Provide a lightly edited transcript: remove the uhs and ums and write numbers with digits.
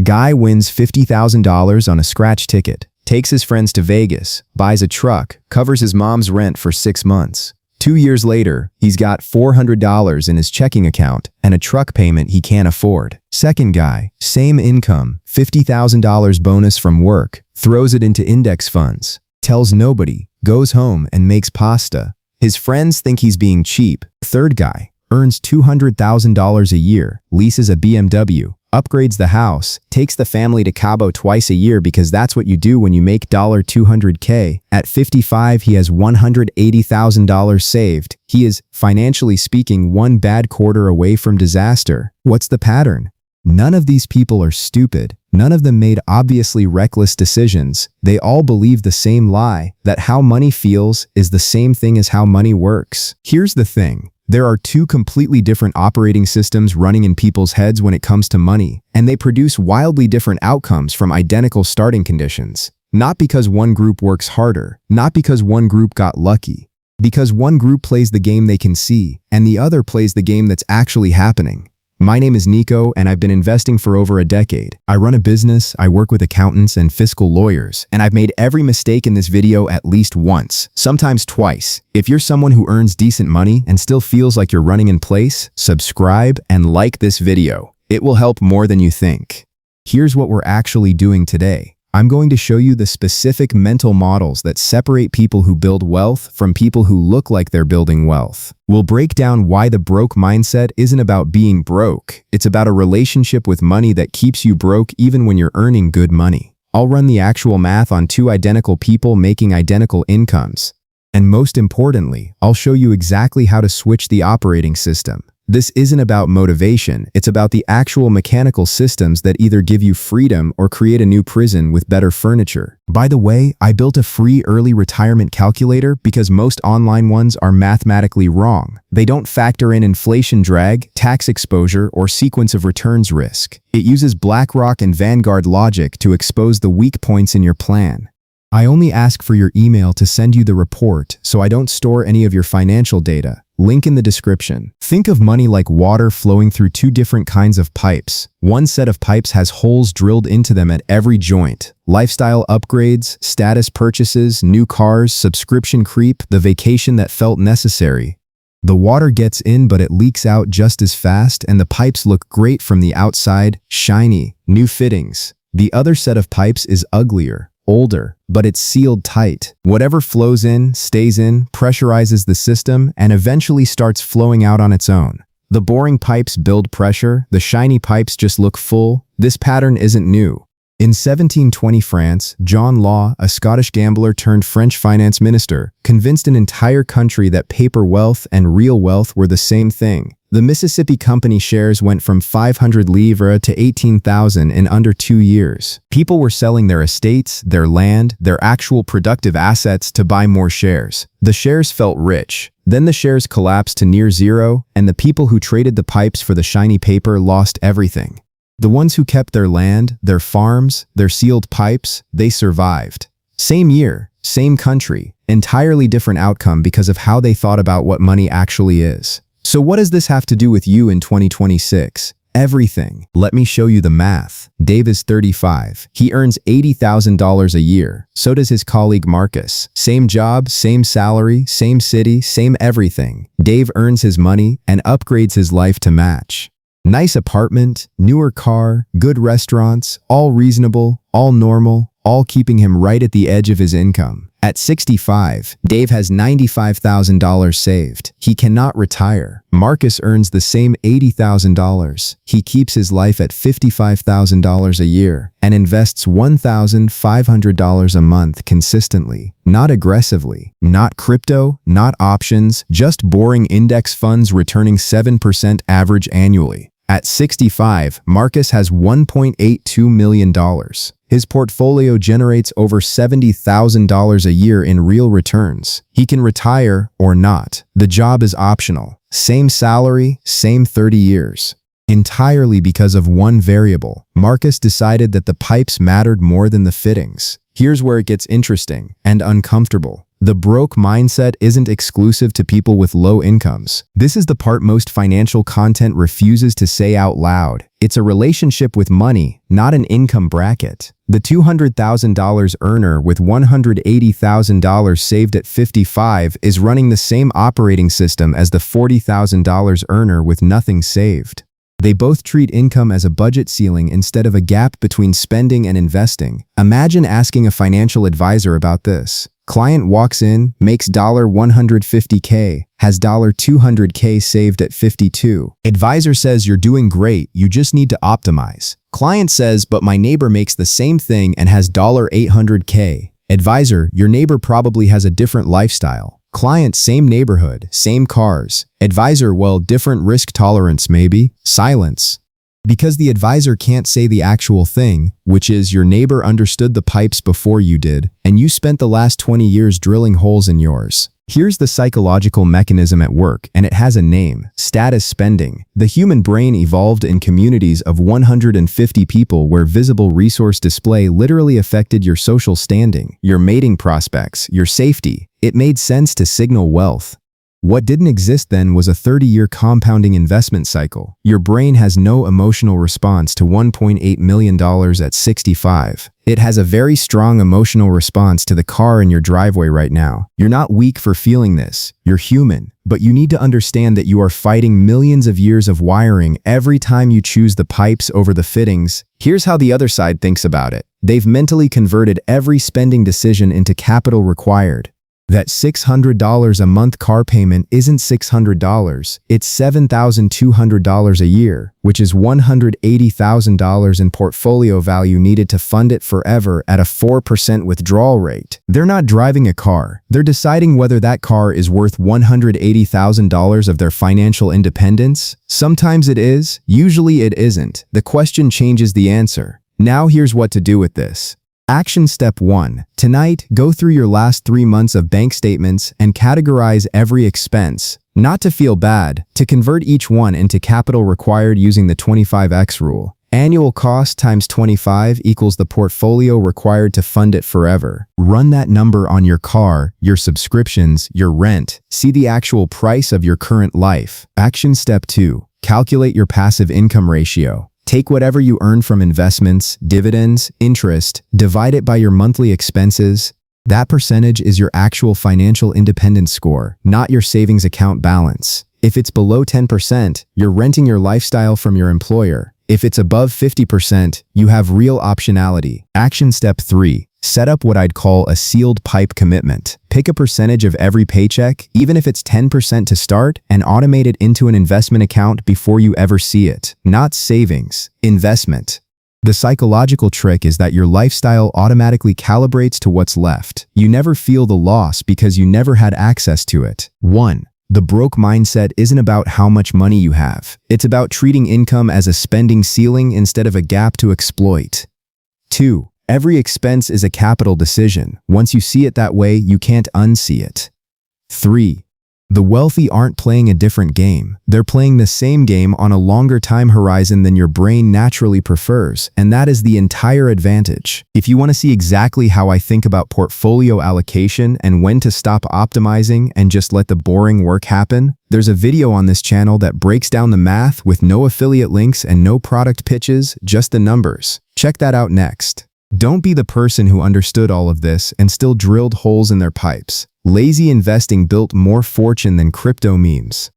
Guy wins $50,000 on a scratch ticket, takes his friends to Vegas, buys a truck, covers his mom's rent for 6 months. 2 years later, he's got $400 in his checking account and a truck payment he can't afford. Second guy, same income, $50,000 bonus from work, throws it into index funds, tells nobody, goes home and makes pasta. His friends think he's being cheap. Third guy, earns $200,000 a year, leases a BMW, upgrades the house, takes the family to Cabo twice a year because that's what you do when you make $200K. At 55, he has $180,000 saved. He is, financially speaking, one bad quarter away from disaster. What's the pattern? None of these people are stupid. None of them made obviously reckless decisions. They all believe the same lie, that how money feels is the same thing as how money works. Here's the thing. There are two completely different operating systems running in people's heads when it comes to money, and they produce wildly different outcomes from identical starting conditions. Not because one group works harder, not because one group got lucky, because one group plays the game they can see, and the other plays the game that's actually happening. My name is Nico, and I've been investing for over a decade. I run a business, I work with accountants and fiscal lawyers, and I've made every mistake in this video at least once, sometimes twice. If you're someone who earns decent money and still feels like you're running in place, subscribe and like this video. It will help more than you think. Here's what we're actually doing today. I'm going to show you the specific mental models that separate people who build wealth from people who look like they're building wealth. We'll break down why the broke mindset isn't about being broke. It's about a relationship with money that keeps you broke even when you're earning good money. I'll run the actual math on two identical people making identical incomes. And most importantly, I'll show you exactly how to switch the operating system. This isn't about motivation, it's about the actual mechanical systems that either give you freedom or create a new prison with better furniture. By the way, I built a free early retirement calculator because most online ones are mathematically wrong. They don't factor in inflation drag, tax exposure, or sequence of returns risk. It uses BlackRock and Vanguard logic to expose the weak points in your plan. I only ask for your email to send you the report, so I don't store any of your financial data. Link in the description. Think of money like water flowing through two different kinds of pipes. One set of pipes has holes drilled into them at every joint. Lifestyle upgrades, status purchases, new cars, subscription creep, the vacation that felt necessary. The water gets in, but it leaks out just as fast, and the pipes look great from the outside, shiny, new fittings. The other set of pipes is uglier, older, but it's sealed tight. Whatever flows in, stays in, pressurizes the system, and eventually starts flowing out on its own. The boring pipes build pressure, the shiny pipes just look full. This pattern isn't new. In 1720 France, John Law, a Scottish gambler turned French finance minister, convinced an entire country that paper wealth and real wealth were the same thing. The Mississippi Company shares went from 500 livres to 18,000 in under 2 years. People were selling their estates, their land, their actual productive assets to buy more shares. The shares felt rich. Then the shares collapsed to near zero, and the people who traded the pipes for the shiny paper lost everything. The ones who kept their land, their farms, their sealed pipes, they survived. Same year, same country, entirely different outcome because of how they thought about what money actually is. So what does this have to do with you in 2026? Everything. Let me show you the math. Dave is 35. He earns $80,000 a year. So does his colleague Marcus. Same job, same salary, same city, same everything. Dave earns his money and upgrades his life to match. Nice apartment, newer car, good restaurants, all reasonable, all normal, all keeping him right at the edge of his income. At 65, Dave has $95,000 saved. He cannot retire. Marcus earns the same $80,000. He keeps his life at $55,000 a year and invests $1,500 a month consistently, not aggressively, not crypto, not options, just boring index funds returning 7% average annually. At 65, Marcus has $1.82 million. His portfolio generates over $70,000 a year in real returns. He can retire or not. The job is optional. Same salary, same 30 years. Entirely because of one variable. Marcus decided that the pipes mattered more than the fittings. Here's where it gets interesting and uncomfortable. The broke mindset isn't exclusive to people with low incomes. This is the part most financial content refuses to say out loud. It's a relationship with money, not an income bracket. The $200,000 earner with $180,000 saved at 55 is running the same operating system as the $40,000 earner with nothing saved. They both treat income as a budget ceiling instead of a gap between spending and investing. Imagine asking a financial advisor about this. Client walks in, makes $150K, has $200K saved at 52. Advisor says you're doing great, you just need to optimize. Client says, but my neighbor makes the same thing and has $800K. Advisor, your neighbor probably has a different lifestyle. Client, same neighborhood, same cars. Advisor, well, different risk tolerance maybe. Silence. Because the advisor can't say the actual thing, which is your neighbor understood the pipes before you did, and you spent the last 20 years drilling holes in yours. Here's the psychological mechanism at work, and it has a name: status spending. The human brain evolved in communities of 150 people where visible resource display literally affected your social standing, your mating prospects, your safety. It made sense to signal wealth. What didn't exist then was a 30-year compounding investment cycle. Your brain has no emotional response to $1.8 million at 65. It has a very strong emotional response to the car in your driveway right now. You're not weak for feeling this. You're human. But you need to understand that you are fighting millions of years of wiring every time you choose the pipes over the fittings. Here's how the other side thinks about it. They've mentally converted every spending decision into capital required. That $600 a month car payment isn't $600, it's $7,200 a year, which is $180,000 in portfolio value needed to fund it forever at a 4% withdrawal rate. They're not driving a car. They're deciding whether that car is worth $180,000 of their financial independence. Sometimes it is, usually it isn't. The question changes the answer. Now here's what to do with this. Action step 1. Tonight, go through your last 3 months of bank statements and categorize every expense. Not to feel bad, to convert each one into capital required using the 25x rule. Annual cost times 25 equals the portfolio required to fund it forever. Run that number on your car, your subscriptions, your rent. See the actual price of your current life. Action step 2. Calculate your passive income ratio. Take whatever you earn from investments, dividends, interest, divide it by your monthly expenses. That percentage is your actual financial independence score, not your savings account balance. If it's below 10%, you're renting your lifestyle from your employer. If it's above 50%, you have real optionality. Action step 3. Set up what I'd call a sealed pipe commitment. Pick a percentage of every paycheck, even if it's 10% to start, and automate it into an investment account before you ever see it. Not savings, investment. The psychological trick is that your lifestyle automatically calibrates to what's left. You never feel the loss because you never had access to it. 1. The broke mindset isn't about how much money you have. It's about treating income as a spending ceiling instead of a gap to exploit. 2. Every expense is a capital decision. Once you see it that way, you can't unsee it. 3. The wealthy aren't playing a different game. They're playing the same game on a longer time horizon than your brain naturally prefers, and that is the entire advantage. If you want to see exactly how I think about portfolio allocation and when to stop optimizing and just let the boring work happen, there's a video on this channel that breaks down the math with no affiliate links and no product pitches, just the numbers. Check that out next. Don't be the person who understood all of this and still drilled holes in their pipes. Lazy investing built more fortune than crypto memes.